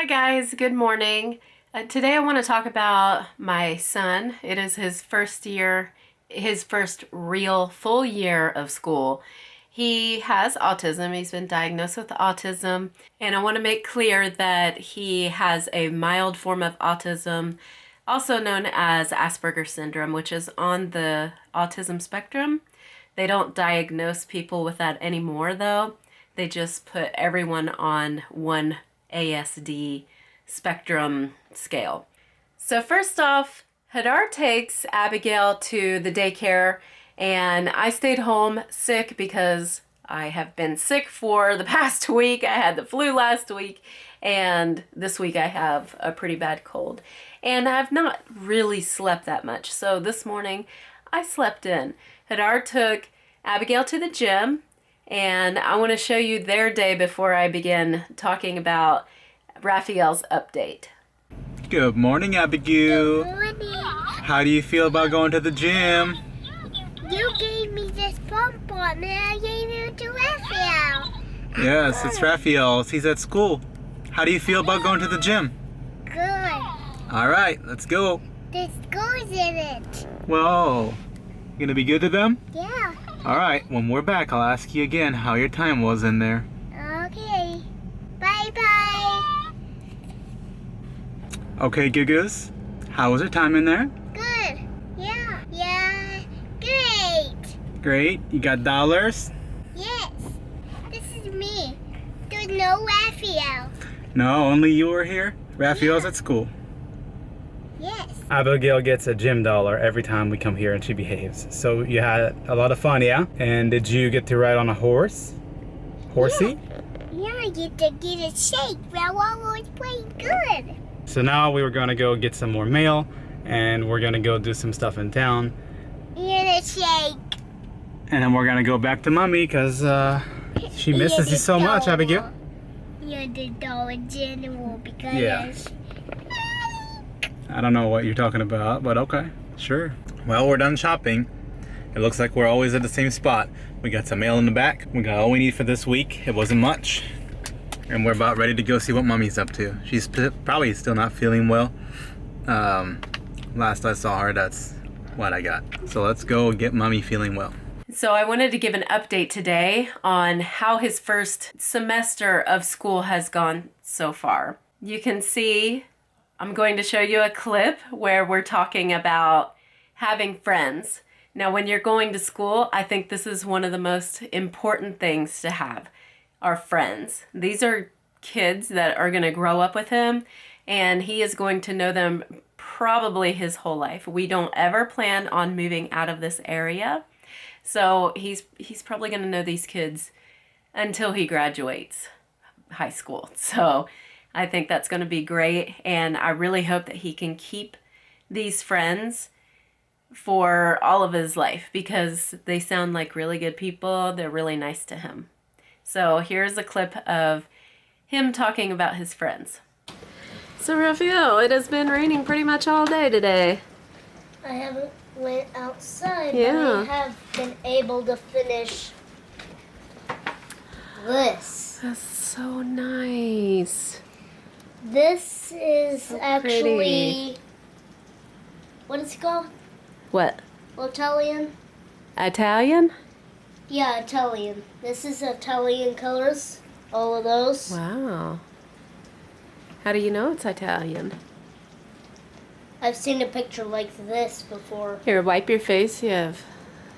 guys, good morning. Today I want to talk about my son. It is his first year, his first real full year of school. He has autism. He's been diagnosed with autism, and I want to make clear that he has a mild form of autism, also known as Aspergers Syndrome, which is on the autism spectrum. They don't diagnose people with that anymore though. They just put everyone on one ASD spectrum scale. So first off, Hadar takes Abigail to the daycare, and I stayed home sick because I have been sick for the past week. I had the flu last week, and this week I have a pretty bad cold. And I've not really slept that much. So this morning I slept in. Hadar took Abigail to the gym, and I want to show you their day before I begin talking about Rafael's update. Good morning, Abigail. Good morning. How do you feel about going to the gym? You gave me this pom-pom and I gave it to Rafael. Yes, it's Rafaels. He's at school. How do you feel about going to the gym? Good. All right, let's go. There's scores in it. Whoa. You gonna be good to them? Yeah. All right, when we're back, I'll ask you again how your time was in there. Okay. Bye-bye. Okay, Gigas. How was your time in there? Good. Yeah. Yeah. Great. Great. You got dollars? Yes. This is me. There's no Rafael. No, only you were here? Rafael's at school. Yes. Abigail gets a gym dollar every time we come here and she behaves. So you had a lot of fun, yeah? And did you get to ride on a horse? Horsey? Yeah, I get to get a shake while I was playing good. So now we were gonna go get some more mail and we're gonna go do some stuff in town. Get a shake. And then we're gonna go back to mommy because she misses you so much, Abigail. You're the Dollar General because Yeah. I don't know what you're talking about, but okay, sure. Well, we're done shopping. It looks like we're always at the same spot. We got some mail in the back. We got all we need for this week. It wasn't much. And we're about ready to go see what mommy's up to. She's probably still not feeling well. Last I saw her, that's what I got. So let's go get mommy feeling well. So I wanted to give an update today on how his first semester of school has gone so far. You can see, I'm going to show you a clip where we're talking about having friends. Now, when you're going to school, I think this is one of the most important things to have, are friends. These are kids that are going to grow up with him, and he is going to know them probably his whole life. We don't ever plan on moving out of this area. So he's probably going to know these kids until he graduates high school. So I think that's going to be great. And I really hope that he can keep these friends for all of his life because they sound like really good people. They're really nice to him. So here's a clip of him talking about his friends. So Rafael, it has been raining pretty much all day today. I haven't went outside, Yeah. but I have been able to finish this. That's so nice. This is So actually, pretty. what is it called? What? Italian? Italian? Yeah, Italian. This is Italian colors, all of those. Wow. How do you know it's Italian? I've seen a picture like this before. Here, wipe your face. You have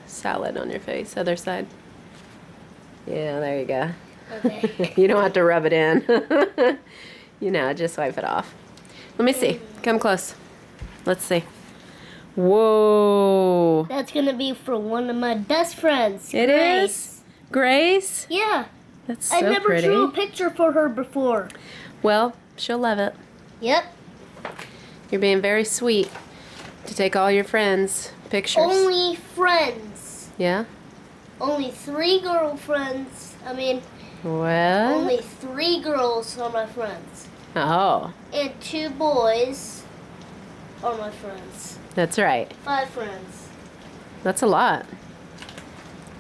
salad on your face. Other side. Yeah, there you go. Okay. You don't have to rub it in. You know, just wipe it off. Let me see. Come close. Let's see. Whoa. That's gonna be for one of my best friends. It Grace. is? Grace? Yeah. That's so I never pretty. drew a picture for her before. Well, she'll love it. Yep. You're being very sweet to take all your friends' pictures. Only friends. Yeah? Only 3 girlfriends. Well. Only 3 girls are my friends. Oh, And 2 boys are my friends. that's right. 5 friends. That's a lot.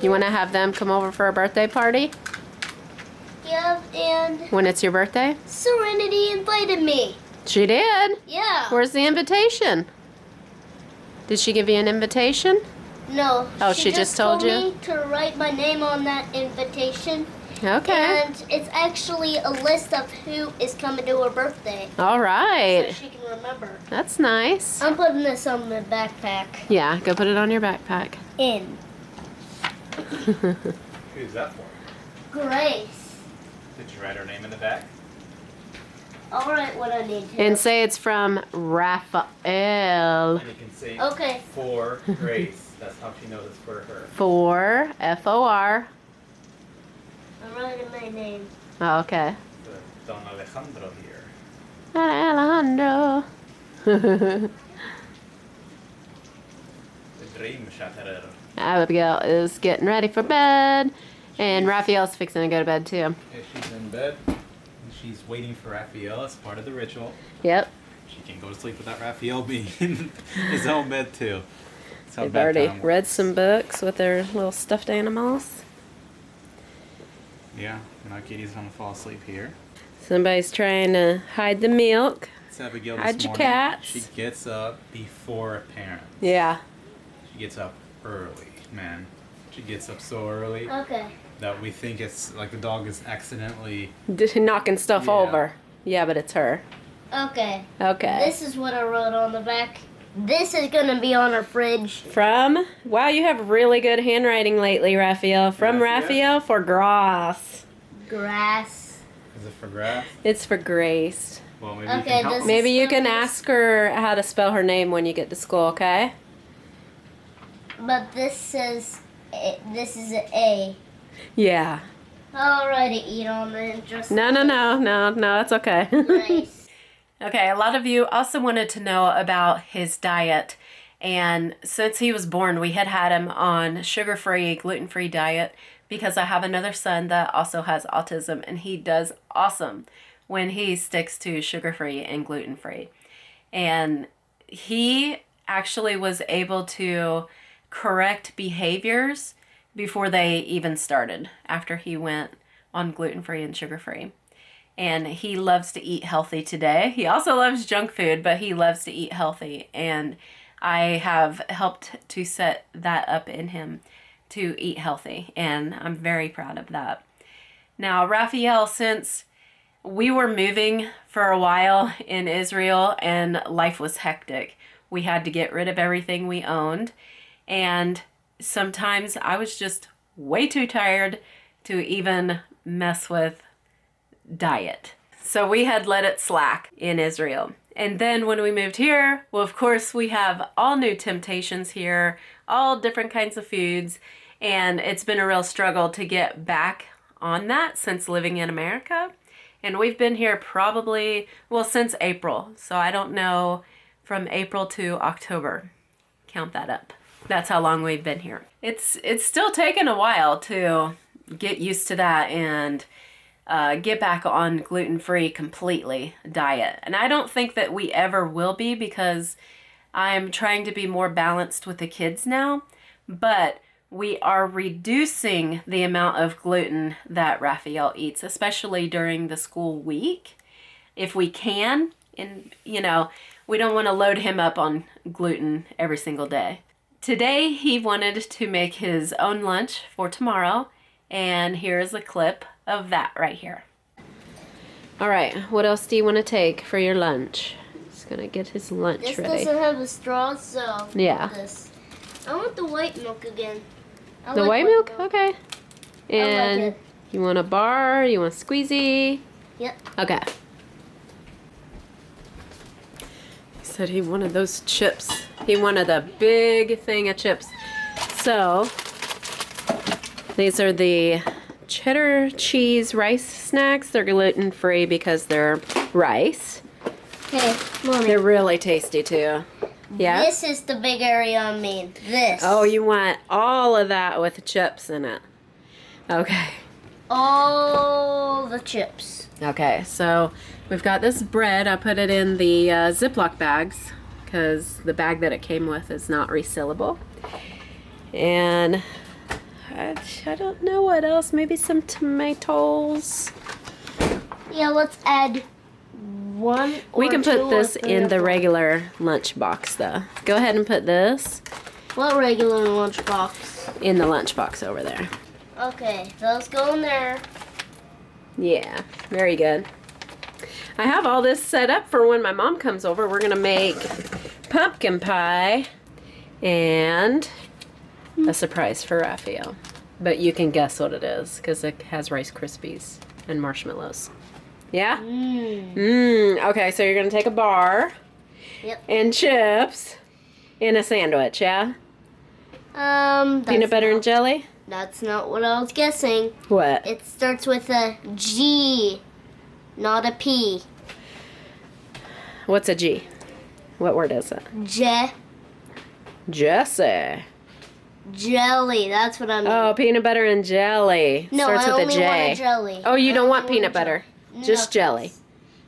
You want to have them come over for a birthday party? Yeah, and When it's your birthday? Serenity invited me. She did. Yeah. Where's the invitation? Did she give you an invitation? No. Oh, she just told you? me to write my name on that invitation. Okay. And it's actually a list of who is coming to her birthday. All So right. she can remember. That's nice. I'm putting this on the backpack. Yeah, go put it on your backpack. In. Who's that for? Grace. Did you write her name in the back? I'll write what I need to. And say it's from Rafael. And you can say Okay. for Grace. That's how she knows it's for her. For F-O-R. I'm writing my name. Oh, okay. So, Don Alejandro here. Alejandro. The dream shatterer. Abigail is getting ready for bed. And Rafael's fixing to go to bed too. Okay, she's in bed. She's waiting for Rafael as part of the ritual. Yep. She can't go to sleep without Rafael being in his own bed too. That's how They've already bedtime read works. some books with their little stuffed animals. Yeah, now Katie's gonna fall asleep here. Somebody's trying to hide the milk. It's Abigail this Hide your morning. cats. She gets up before parents. Yeah. She gets up early, man. She gets up so early Okay. that we think it's like the dog is accidentally. Knocking stuff Yeah. over. Yeah, but it's her. Okay. Okay. This is what I wrote on the back. This is gonna be on our fridge. Wow, you have really good handwriting lately, Rafael. From Rafael? Rafael for Grass. Grass. Is it for grass? It's for Grace. Well, maybe Okay, you can help this us. Maybe you can Spell ask her how to spell her name when you get to school, okay? But this is an A. Yeah. Alrighty, eat on the just. No, that's okay. Nice. Okay, a lot of you also wanted to know about his diet. And since he was born, we had him on sugar-free, gluten-free diet because I have another son that also has autism, and he does awesome when he sticks to sugar-free and gluten-free. And he actually was able to correct behaviors before they even started, after he went on gluten-free and sugar-free. And he loves to eat healthy today. He also loves junk food, but he loves to eat healthy. And I have helped to set that up in him to eat healthy. And I'm very proud of that. Now, Rafael, since we were moving for a while in Israel and life was hectic, we had to get rid of everything we owned. And sometimes I was just way too tired to even mess with diet. So we had let it slack in Israel. And then when we moved here, well, of course, we have all new temptations here, all different kinds of foods. And it's been a real struggle to get back on that since living in America. And we've been here probably, well, since April. So I don't know, from April to October. Count that up. That's how long we've been here. It's still taken a while to get used to that and get back on gluten-free completely diet. And I don't think that we ever will be because I'm trying to be more balanced with the kids now. But we are reducing the amount of gluten that Rafael eats, especially during the school week, if we can. And, you know, we don't want to load him up on gluten every single day. Today, he wanted to make his own lunch for tomorrow. And here's a clip of that right here. All right, what else do you want to take for your lunch? He's gonna get his lunch This ready. doesn't have a straw, so Yeah. This. I want the white milk again. I The like white milk? Okay. And it. you want a bar? You want squeezy? Yep. Okay. He said he wanted those chips. He wanted a big thing of chips. So, these are the cheddar cheese rice snacks. They're gluten-free because they're rice. Hey, Mommy. They're really tasty too. Yeah? This is the big area on me. This. Oh, you want all of that with chips in it. Okay. All the chips. Okay, so we've got this bread. I put it in the Ziploc bags because the bag that it came with is not resealable. And I don't know what else. Maybe some tomatoes. Yeah, let's add one or We can two put this or three in or the four. regular lunch box, though. Go ahead and put this What regular lunchbox? in the lunch box over there. Okay, those go in there. Yeah, very good. I have all this set up for when my mom comes over. We're going to make pumpkin pie and a surprise for Rafael. But you can guess what it is because it has Rice Krispies and marshmallows. Yeah? Okay, so you're going to take a bar Yep. and chips in a sandwich, yeah? Peanut butter and jelly? That's not what I was guessing. What? It starts with a G, not a P. What's a G? What word is it? Jesse. Jelly. That's what I mean. Oh, peanut butter and jelly. No, Starts I with only a J. want a jelly. Oh, you I don't only want peanut a butter. jelly. Just No. jelly.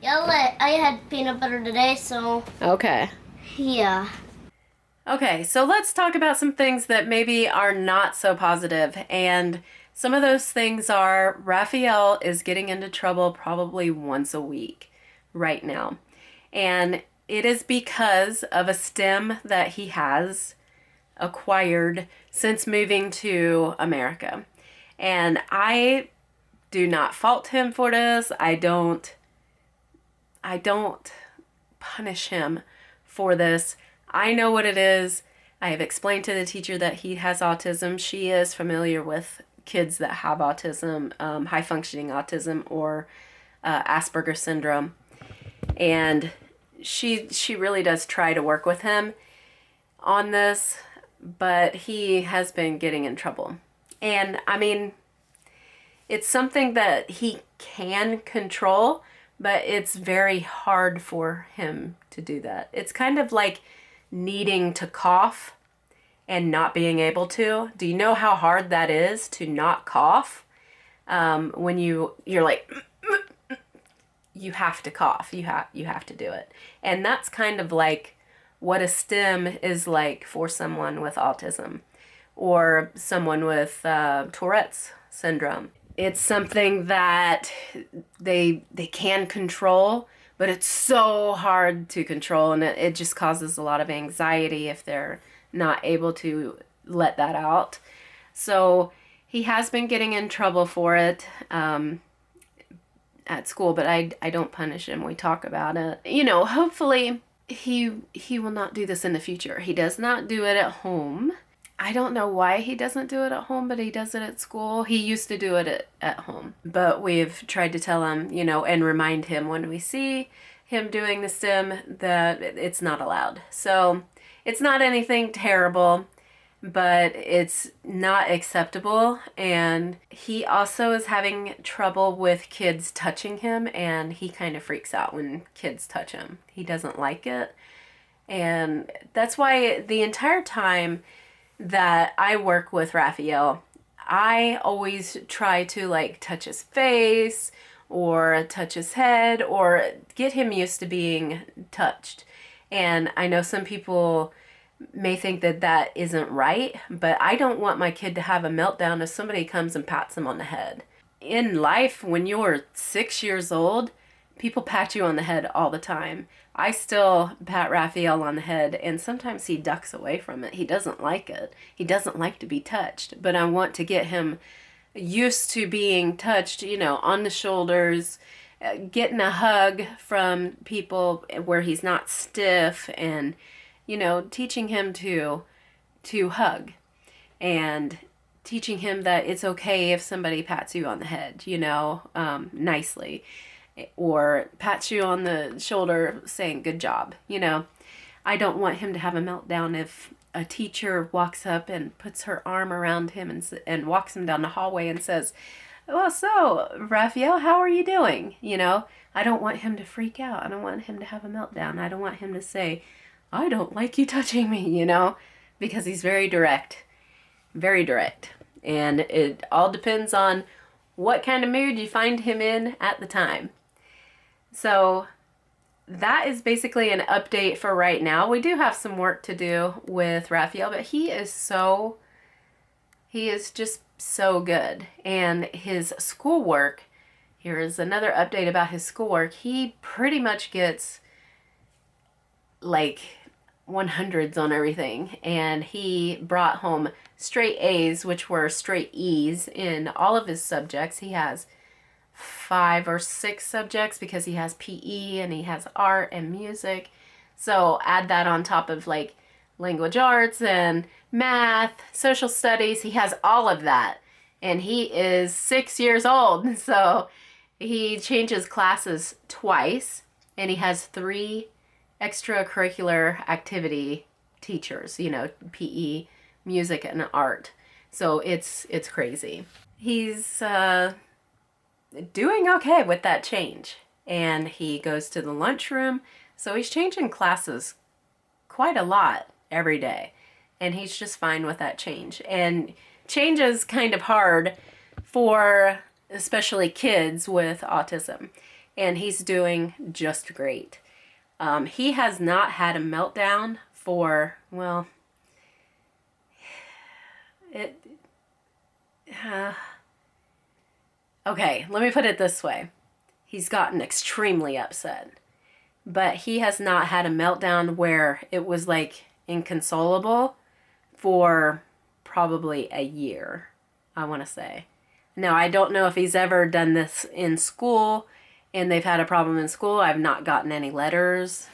Yeah, I had peanut butter today, so Okay. yeah. Okay, so let's talk about some things that maybe are not so positive. And some of those things are Rafael is getting into trouble probably once a week right now. And it is because of a stim that he has acquired since moving to America. And I do not fault him for this. I don't punish him for this. I know what it is. I have explained to the teacher that he has autism. She is familiar with kids that have autism, high functioning autism, or Aspergers Syndrome. And she really does try to work with him on this, but he has been getting in trouble. And I mean, it's something that he can control, but it's very hard for him to do that. It's kind of like needing to cough and not being able to. Do you know how hard that is to not cough? When you're like, you have to cough. You have to do it. And that's kind of like what a stim is like for someone with autism or someone with Tourette's syndrome. It's something that they can control, but it's so hard to control, and it just causes a lot of anxiety if they're not able to let that out. So he has been getting in trouble for it at school, but I don't punish him. We talk about it. You know, hopefully he will not do this in the future. He does not do it at home. I don't know why he doesn't do it at home, but he does it at school. He used to do it at home. But we've tried to tell him, you know, and remind him when we see him doing the stim that it's not allowed. So it's not anything terrible, but it's not acceptable. And he also is having trouble with kids touching him, and he kind of freaks out when kids touch him. He doesn't like it. And that's why the entire time that I work with Rafael, I always try to like touch his face or touch his head or get him used to being touched. And I know some people may think that that isn't right, but I don't want my kid to have a meltdown if somebody comes and pats him on the head. In life, when you're 6 years old, people pat you on the head all the time. I still pat Rafael on the head, and sometimes he ducks away from it. He doesn't like it. He doesn't like to be touched, but I want to get him used to being touched, you know, on the shoulders, getting a hug from people where he's not stiff, and, you know, teaching him to hug, and teaching him that it's okay if somebody pats you on the head, you know, nicely, or pats you on the shoulder saying good job. You know, I don't want him to have a meltdown if a teacher walks up and puts her arm around him and walks him down the hallway and says, well, so Rafael, how are you doing? You know, I don't want him to freak out. I don't want him to have a meltdown. I don't want him to say, I don't like you touching me, you know, because he's very direct, and it all depends on what kind of mood you find him in at the time. So that is basically an update for right now. We do have some work to do with Rafael, but he is just so good. And his schoolwork, here is another update about his schoolwork. He pretty much gets like 100s on everything. And he brought home straight A's, which were straight E's in all of his subjects. He has 5 or 6 subjects because he has PE and he has art and music. So add that on top of like language arts and math, social studies. He has all of that. And he is 6 years old. So he changes classes twice and he has 3 extracurricular activity teachers, you know, PE, music, and art. So it's crazy. He's doing okay with that change. And he goes to the lunchroom. So he's changing classes quite a lot every day. And he's just fine with that change. And change is kind of hard for especially kids with autism. And he's doing just great. He has not had a meltdown for, well, okay, let me put it this way. He's gotten extremely upset. But he has not had a meltdown where it was like inconsolable for probably a year, I want to say. Now, I don't know if he's ever done this in school and they've had a problem in school. I've not gotten any letters.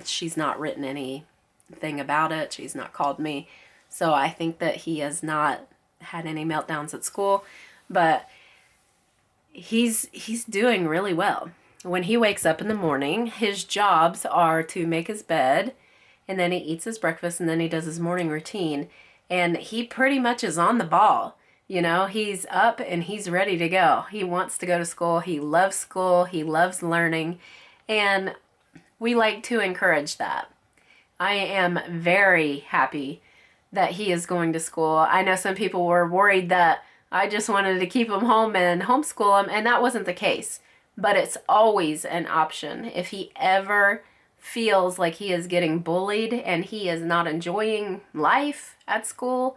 She's not written anything about it. She's not called me. So I think that he has not had any meltdowns at school. But he's doing really well. When he wakes up in the morning, his jobs are to make his bed, and then he eats his breakfast, and then he does his morning routine. And he pretty much is on the ball. You know, he's up and he's ready to go. He wants to go to school. He loves school. He loves learning. And we like to encourage that. I am very happy that he is going to school. I know some people were worried that I just wanted to keep him home and homeschool him, and that wasn't the case. But it's always an option. If he ever feels like he is getting bullied and he is not enjoying life at school,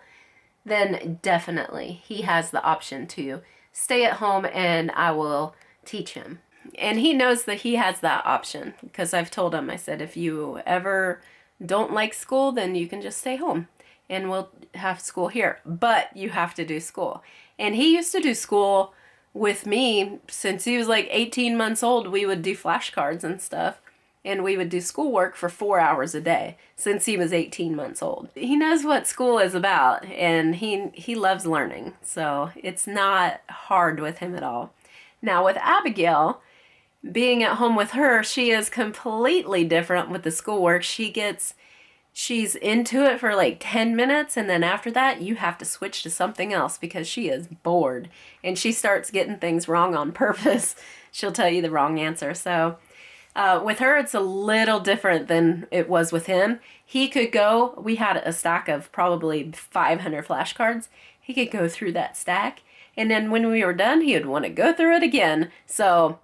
then definitely he has the option to stay at home and I will teach him. And he knows that he has that option because I've told him, I said, if you ever don't like school, then you can just stay home and we'll have school here. But you have to do school. And he used to do school with me since he was like 18 months old. We would do flashcards and stuff. And we would do schoolwork for 4 hours a day since he was 18 months old. He knows what school is about and he loves learning. So it's not hard with him at all. Now with Abigail, being at home with her, she is completely different with the schoolwork. She's into it for like 10 minutes and then after that you have to switch to something else because she is bored. And she starts getting things wrong on purpose. She'll tell you the wrong answer. So with her, it's a little different than it was with him. He could go, we had a stack of probably 500 flashcards. He could go through that stack. And then when we were done, he would want to go through it again. So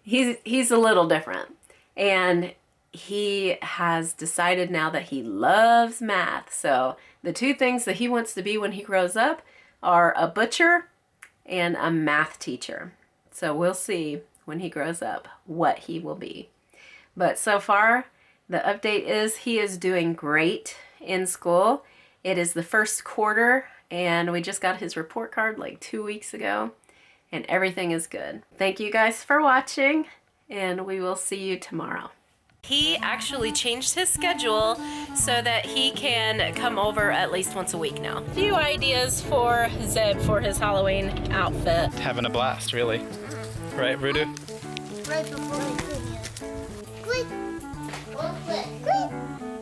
he's a little different. And he has decided now that he loves math. So the 2 things that he wants to be when he grows up are a butcher and a math teacher. So we'll see when he grows up what he will be. But so far, the update is he is doing great in school. It is the first quarter, and we just got his report card like 2 weeks ago, and everything is good. Thank you guys for watching, and we will see you tomorrow. He actually changed his schedule so that he can come over at least once a week now. A few ideas for Zeb for his Halloween outfit. Having a blast, really. Right, Rudy? Right before I click. Click. Click.